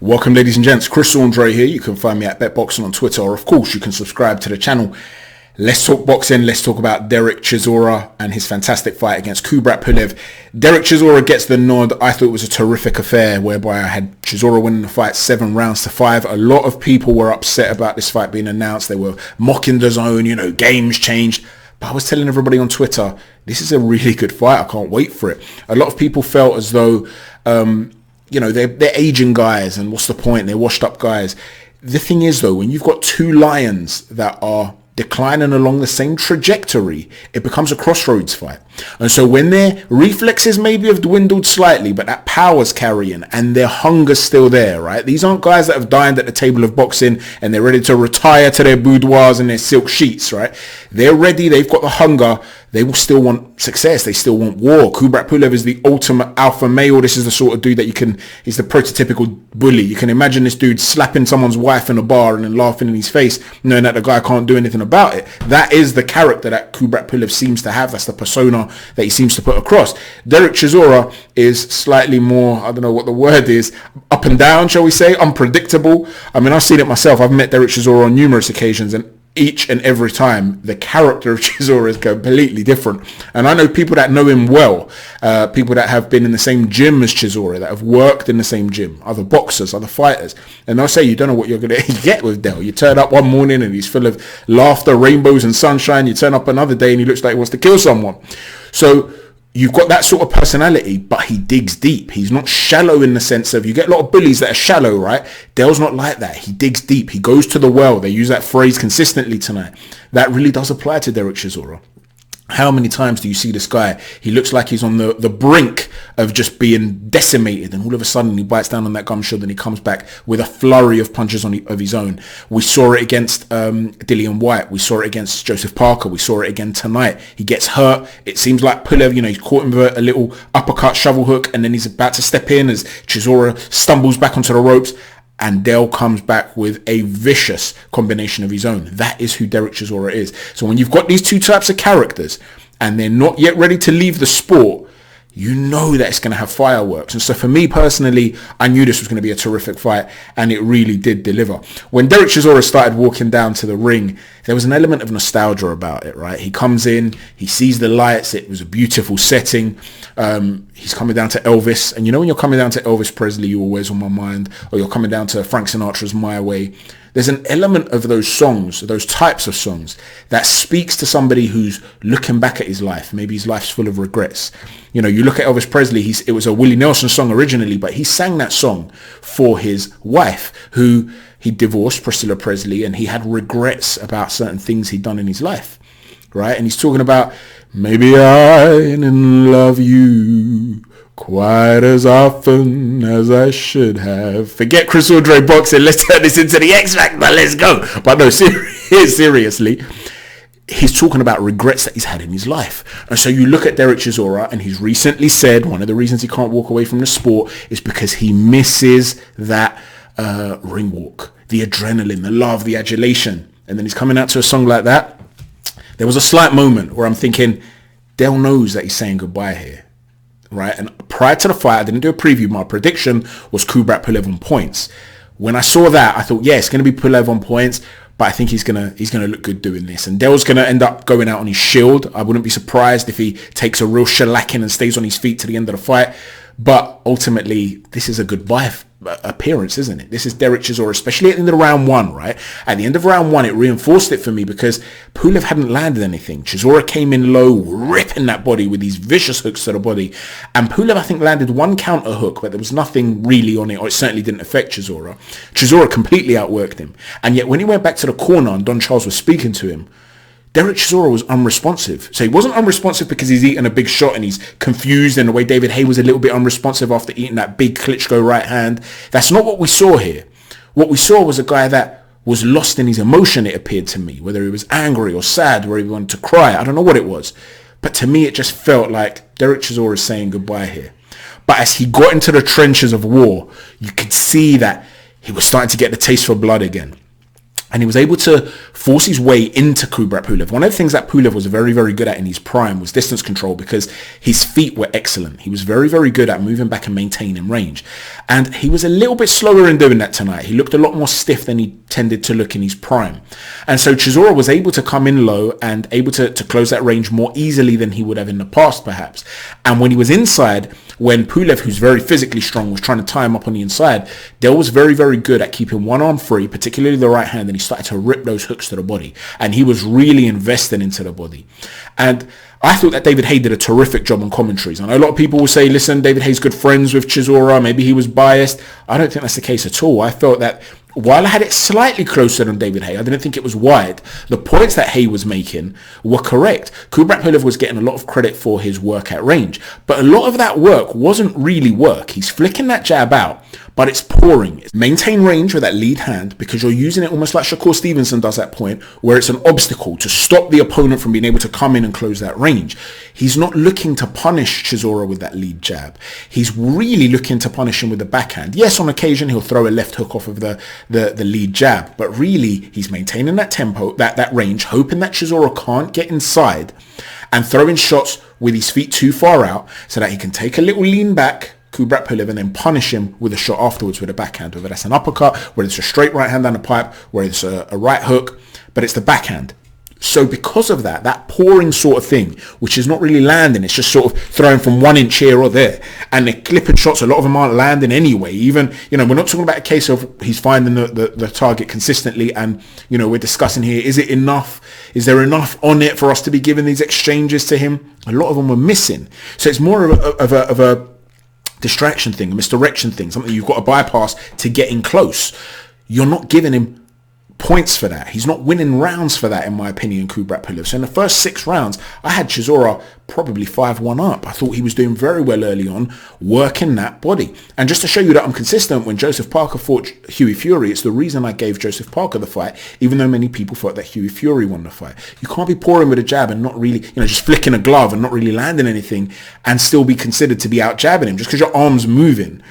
Welcome, ladies and gents. Chris Andre here. You can find me at BetBoxing on Twitter, or of course you can subscribe to the channel. Let's talk boxing. Let's talk about Dereck Chisora and his fantastic fight against KUBRAT Pulev. Dereck Chisora gets the nod. I thought it was a terrific affair whereby I had Chisora winning the fight 7 rounds to 5. A lot of people were upset about this fight being announced. They were mocking the zone, games changed. But I was telling everybody on Twitter, this is a really good fight. I can't wait for it. A lot of people felt as though they're aging guys, and what's the point? They're washed up guys. The thing is, though, when you've got two lions that are declining along the same trajectory, it becomes a crossroads fight. And so when their reflexes maybe have dwindled slightly, but that power's carrying and their hunger's still there, right? These aren't guys that have dined at the table of boxing and they're ready to retire to their boudoirs and their silk sheets, right? They're ready. They've got the hunger. They will still want success. They still want war. KUBRAT Pulev is the ultimate alpha male. This is the sort of dude that he's the prototypical bully. You can imagine this dude slapping someone's wife in a bar and then laughing in his face, knowing that the guy can't do anything about it. That is the character that KUBRAT Pulev seems to have. That's the persona that he seems to put across. Dereck Chisora is slightly more, I don't know what the word is, up and down, shall we say, unpredictable. I mean, I've seen it myself. I've met Dereck Chisora on numerous occasions, and each and every time the character of Chisora is completely different. And I know people that know him well, people that have been in the same gym as Chisora, that have worked in the same gym, other boxers, other fighters, and they'll say you don't know what you're going to get with Del. You turn up one morning and he's full of laughter, rainbows and sunshine. You turn up another day and he looks like he wants to kill someone. So you've got that sort of personality, but he digs deep. He's not shallow in the sense of, you get a lot of bullies that are shallow, right? Dale's not like that. He digs deep. He goes to the well. They use that phrase consistently tonight. That really does apply to Dereck Chisora. How many times do you see this guy? He looks like he's on the brink of just being decimated, and all of a sudden he bites down on that gum shield and he comes back with a flurry of punches of his own. We saw it against Dillian Whyte. We saw it against Joseph Parker. We saw it again tonight. He gets hurt. It seems like Pulev, he's caught him with a little uppercut shovel hook, and then he's about to step in as Chisora stumbles back onto the ropes. And Dale comes back with a vicious combination of his own. That is who Dereck Chisora is. So when you've got these two types of characters and they're not yet ready to leave the sport, you know that it's going to have fireworks. And so for me personally, I knew this was going to be a terrific fight, and it really did deliver. When Dereck Chisora started walking down to the ring, there was an element of nostalgia about it, right? He comes in, he sees the lights. It was a beautiful setting. He's coming down to Elvis. And when you're coming down to Elvis Presley, you're always on my mind, or you're coming down to Frank Sinatra's My Way. There's an element of those songs, those types of songs, that speaks to somebody who's looking back at his life. Maybe his life's full of regrets. You look at Elvis Presley, it was a Willie Nelson song originally, but he sang that song for his wife, who he divorced, Priscilla Presley, and he had regrets about certain things he'd done in his life, right? And he's talking about, maybe I didn't love you quite as often as I should have. Forget Chris Andre boxing. Let's turn this into the X Factor. Let's go. But no, seriously, he's talking about regrets that he's had in his life. And so you look at Dereck Chisora, and he's recently said one of the reasons he can't walk away from the sport is because he misses that ring walk, the adrenaline, the love, the adulation. And then he's coming out to a song like that. There was a slight moment where I'm thinking, Dale knows that he's saying goodbye here. Right, and prior to the fight, I didn't do a preview. My prediction was KUBRAT Pulev on points. When I saw that, I thought, yeah, it's going to be Pulev on points, but I think he's gonna look good doing this. And Dale's going to end up going out on his shield. I wouldn't be surprised if he takes a real shellacking and stays on his feet to the end of the fight. But ultimately, this is a goodbye appearance, isn't it? This is Dereck Chisora, especially at the end of round 1, right? At the end of round 1, it reinforced it for me because Pulev hadn't landed anything. Chisora came in low, ripping that body with these vicious hooks to the body. And Pulev, I think, landed one counter hook, but there was nothing really on it, or it certainly didn't affect Chisora. Chisora completely outworked him. And yet when he went back to the corner and Don Charles was speaking to him, Dereck Chisora was unresponsive. So he wasn't unresponsive because he's eaten a big shot and he's confused, in the way David Haye was a little bit unresponsive after eating that big Klitschko right hand. That's not what we saw here. What we saw was a guy that was lost in his emotion, it appeared to me, whether he was angry or sad, or he wanted to cry. I don't know what it was. But to me, it just felt like Dereck Chisora is saying goodbye here. But as he got into the trenches of war, you could see that he was starting to get the taste for blood again. And he was able to force his way into KUBRAT PULEV. One of the things that Pulev was very, very good at in his prime was distance control, because his feet were excellent. He was very, very good at moving back and maintaining range. And he was a little bit slower in doing that tonight. He looked a lot more stiff than he tended to look in his prime. And so Chisora was able to come in low and able to close that range more easily than he would have in the past, perhaps. And when he was inside, when Pulev, who's very physically strong, was trying to tie him up on the inside, Del was very, very good at keeping one arm free, particularly the right hand, and he started to rip those hooks to the body. And he was really investing into the body. And I thought that David Haye did a terrific job on commentaries. I know a lot of people will say, listen, David Haye's good friends with Chisora, maybe he was biased. I don't think that's the case at all. I felt that while I had it slightly closer than David Haye, I didn't think it was wide. The points that Haye was making were correct. KUBRAT PULEV was getting a lot of credit for his work at range, but a lot of that work wasn't really work. He's flicking that jab out, but it's pouring. Maintain range with that lead hand, because you're using it almost like Shakur Stevenson does at point, where it's an obstacle to stop the opponent from being able to come in and close that range. He's not looking to punish Chisora with that lead jab. He's really looking to punish him with the backhand. Yes, on occasion he'll throw a left hook off of the lead jab, but really he's maintaining that tempo, that range, hoping that Chisora can't get inside, and throwing shots with his feet too far out so that he can take a little lean back, KUBRAT PULEV, and then punish him with a shot afterwards with a backhand, whether that's an uppercut, whether it's a straight right hand down the pipe, whether it's a right hook, but it's the backhand. So because of that pouring sort of thing, which is not really landing, it's just sort of throwing from 1 inch here or there. And the clipping shots, a lot of them aren't landing anyway. Even, we're not talking about a case of he's finding the target consistently. And, we're discussing here, is it enough? Is there enough on it for us to be giving these exchanges to him? A lot of them were missing. So it's more of a distraction thing, a misdirection thing, something you've got to bypass to get in close. You're not giving him points for that. He's not winning rounds for that, in my opinion, KUBRAT PULEV. So in the first 6 rounds, I had Chisora probably 5-1 up. I thought he was doing very well early on, working that body. And just to show you that I'm consistent, when Joseph Parker fought Hughie Fury, it's the reason I gave Joseph Parker the fight, even though many people thought that Hughie Fury won the fight. You can't be pouring with a jab and not really, just flicking a glove and not really landing anything and still be considered to be out jabbing him just because your arm's moving.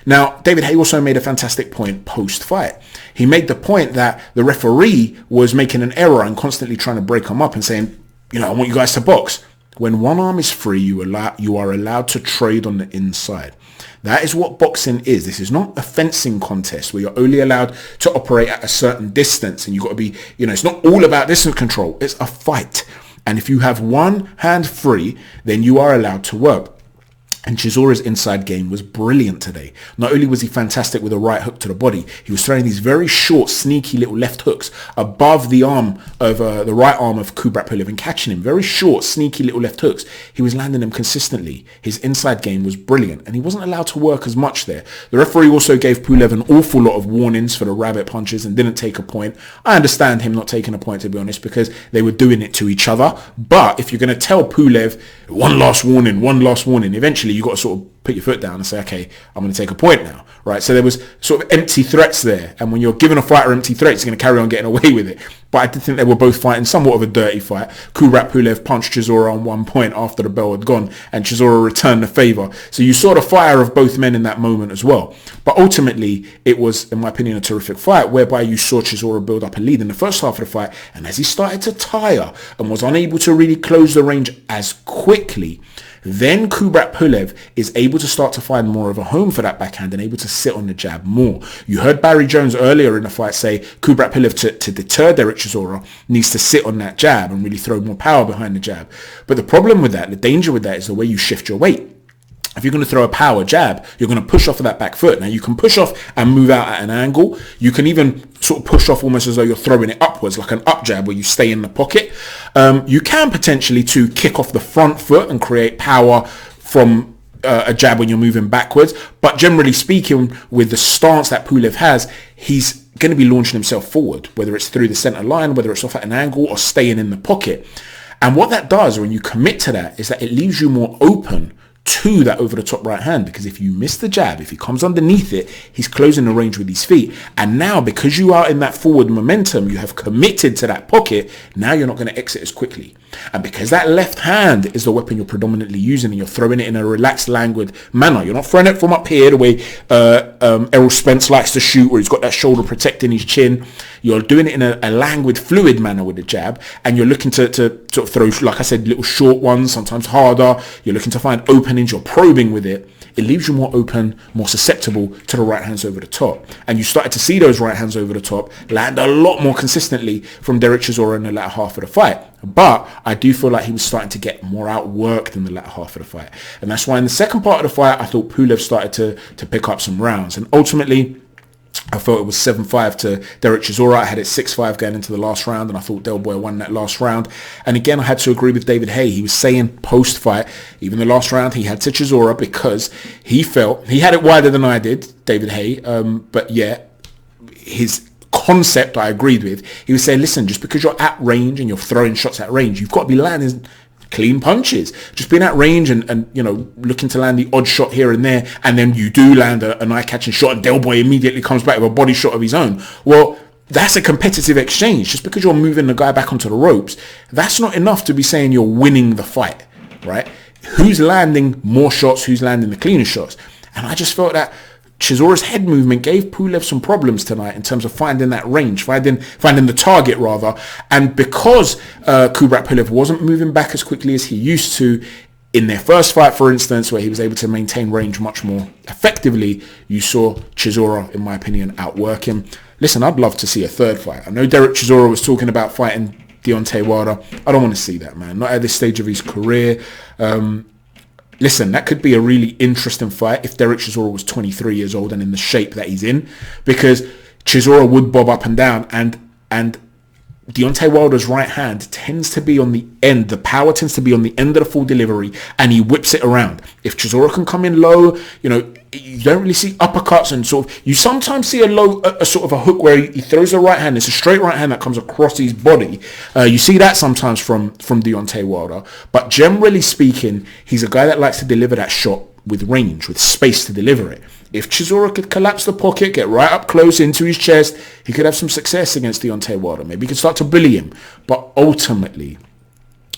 Now, David Haye also made a fantastic point post-fight. He made the point that the referee was making an error and constantly trying to break him up and saying, I want you guys to box. When one arm is free, you are allowed to trade on the inside. That is what boxing is. This is not a fencing contest where you're only allowed to operate at a certain distance and you've got to be, it's not all about distance control. It's a fight. And if you have one hand free, then you are allowed to work. And Chisora's inside game was brilliant today. Not only was he fantastic with a right hook to the body, he was throwing these very short, sneaky little left hooks above the arm of the right arm of KUBRAT PULEV and catching him. Very short, sneaky little left hooks. He was landing them consistently. His inside game was brilliant, and he wasn't allowed to work as much there. The referee also gave Pulev an awful lot of warnings for the rabbit punches and didn't take a point. I understand him not taking a point, to be honest, because they were doing it to each other. But if you're going to tell Pulev, one last warning, eventually you got to sort of put your foot down and say, okay, I'm going to take a point now, right? So there was sort of empty threats there. And when you're giving a fighter empty threats, you're going to carry on getting away with it. But I did think they were both fighting somewhat of a dirty fight. KUBRAT PULEV punched Chisora on 1 point after the bell had gone, and Chisora returned the favour. So you saw the fire of both men in that moment as well. But ultimately, it was, in my opinion, a terrific fight whereby you saw Chisora build up a lead in the first half of the fight. And as he started to tire and was unable to really close the range as quickly, then KUBRAT PULEV is able to start to find more of a home for that backhand and able to sit on the jab more. You heard Barry Jones earlier in the fight say KUBRAT PULEV to deter Dereck Chisora needs to sit on that jab and really throw more power behind the jab. But the problem with that, the danger with that, is the way you shift your weight. If you're going to throw a power jab, you're going to push off of that back foot. Now, you can push off and move out at an angle. You can even sort of push off almost as though you're throwing it upwards, like an up jab where you stay in the pocket. You can potentially to kick off the front foot and create power from a jab when you're moving backwards. But generally speaking, with the stance that Pulev has, he's going to be launching himself forward, whether it's through the center line, whether it's off at an angle or staying in the pocket. And what that does when you commit to that is that it leaves you more open to that over the top right hand, because if you miss the jab, if he comes underneath it, he's closing the range with his feet. And now, because you are in that forward momentum, you have committed to that pocket, now you're not going to exit as quickly. And because that left hand is the weapon you're predominantly using and you're throwing it in a relaxed, languid manner, you're not throwing it from up here the way Errol Spence likes to shoot, where he's got that shoulder protecting his chin. You're doing it in a languid, fluid manner with the jab, and you're looking to sort of throw, like I said, little short ones, sometimes harder. You're looking to find openings. You're probing with it. It leaves you more open, more susceptible to the right hands over the top. And you started to see those right hands over the top land a lot more consistently from Dereck Chisora in the latter half of the fight. But I do feel like he was starting to get more outworked in the latter half of the fight. And that's why in the second part of the fight, I thought Pulev started to pick up some rounds. And ultimately, I thought it was 7-5 to Dereck Chisora. I had it 6-5 going into the last round, and I thought Del Boy won that last round. And again, I had to agree with David Haye. He was saying post-fight, even the last round, he had to Chisora because he felt, he had it wider than I did, David Haye, but yeah, his concept I agreed with. He was saying, listen, just because you're at range and you're throwing shots at range, you've got to be landing clean punches. Just being at range and you know, looking to land the odd shot here and there, and then you do land an eye-catching shot and Del Boy immediately comes back with a body shot of his own. Well, that's a competitive exchange. Just because you're moving the guy back onto the ropes, that's not enough to be saying you're winning the fight, right? Who's landing more shots? Who's landing the cleaner shots? And I just felt that Chisora's head movement gave Pulev some problems tonight in terms of finding that range, finding the target rather. And because KUBRAT PULEV wasn't moving back as quickly as he used to in their first fight, for instance, where he was able to maintain range much more effectively, you saw Chisora, in my opinion, outwork him. Listen, I'd love to see a third fight. I know Dereck Chisora was talking about fighting Deontay Wilder. I don't want to see that, man. Not at this stage of his career. Listen, that could be a really interesting fight if Dereck Chisora was 23 years old and in the shape that he's in, because Chisora would bob up and down, and Deontay Wilder's right hand tends to be on the end. The power tends to be on the end of the full delivery, and he whips it around. If Chisora can come in low, you know, you don't really see uppercuts and sort of, you sometimes see a sort of a hook where he throws the right hand. It's a straight right hand that comes across his body. You see that sometimes from Deontay Wilder. But generally speaking, he's a guy that likes to deliver that shot with range, with space to deliver it. If Chisora could collapse the pocket, get right up close into his chest, he could have some success against Deontay Wilder. Maybe he could start to bully him. But ultimately,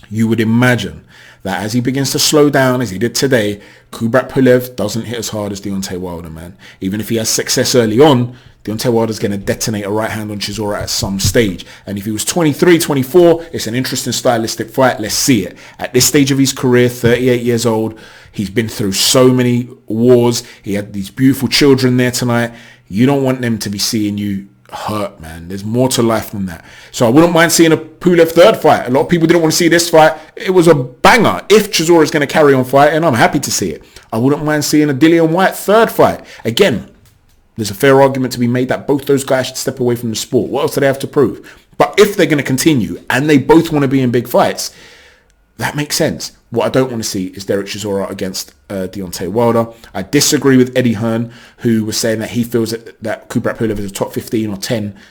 you would imagine that as he begins to slow down, as he did today, KUBRAT PULEV doesn't hit as hard as Deontay Wilder, man. Even if he has success early on, Deontay Wilder's going to detonate a right hand on Chisora at some stage. And if he was 23, 24, it's an interesting stylistic fight. Let's see it. At this stage of his career, 38 years old, he's been through so many wars. He had these beautiful children there tonight. You don't want them to be seeing you hurt, man. There's more to life than that. So I wouldn't mind seeing a Pulev third fight. A lot of people didn't want to see this fight. It was a banger. If Chisora is going to carry on fighting, I'm happy to see it. I wouldn't mind seeing a Dillian Whyte third fight. Again, there's a fair argument to be made that both those guys should step away from the sport. What else do they have to prove? But if they're going to continue and they both want to be in big fights, that makes sense. What I don't want to see is Dereck Chisora against Deontay Wilder. I disagree with Eddie Hearn, who was saying that he feels that KUBRAT PULEV is a top 15 or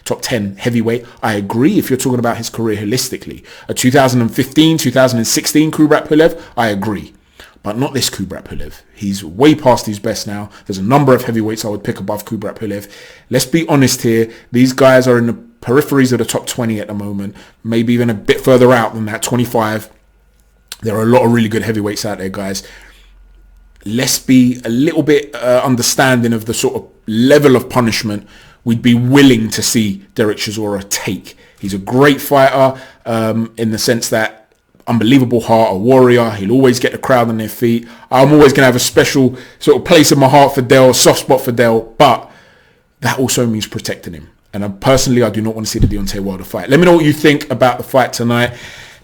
top 10 heavyweight. I agree if you're talking about his career holistically. A 2015, 2016 KUBRAT PULEV, I agree. But not this KUBRAT PULEV. He's way past his best now. There's a number of heavyweights I would pick above KUBRAT PULEV. Let's be honest here. These guys are in the peripheries of the top 20 at the moment. Maybe even a bit further out than that, 25. There are a lot of really good heavyweights out there, guys. Let's be a little bit understanding of the sort of level of punishment we'd be willing to see Dereck Chisora take. He's a great fighter in the sense that unbelievable heart, a warrior. He'll always get the crowd on their feet. I'm always going to have a special sort of place in my heart for Del, a soft spot for Del, but that also means protecting him. And personally, I do not want to see the Deontay Wilder fight. Let me know what you think about the fight tonight.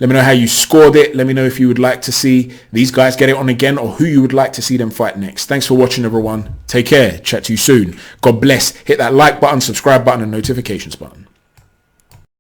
Let me know how you scored it. Let me know if you would like to see these guys get it on again or who you would like to see them fight next. Thanks for watching, everyone. Take care. Chat to you soon. God bless. Hit that like button, subscribe button, and notifications button.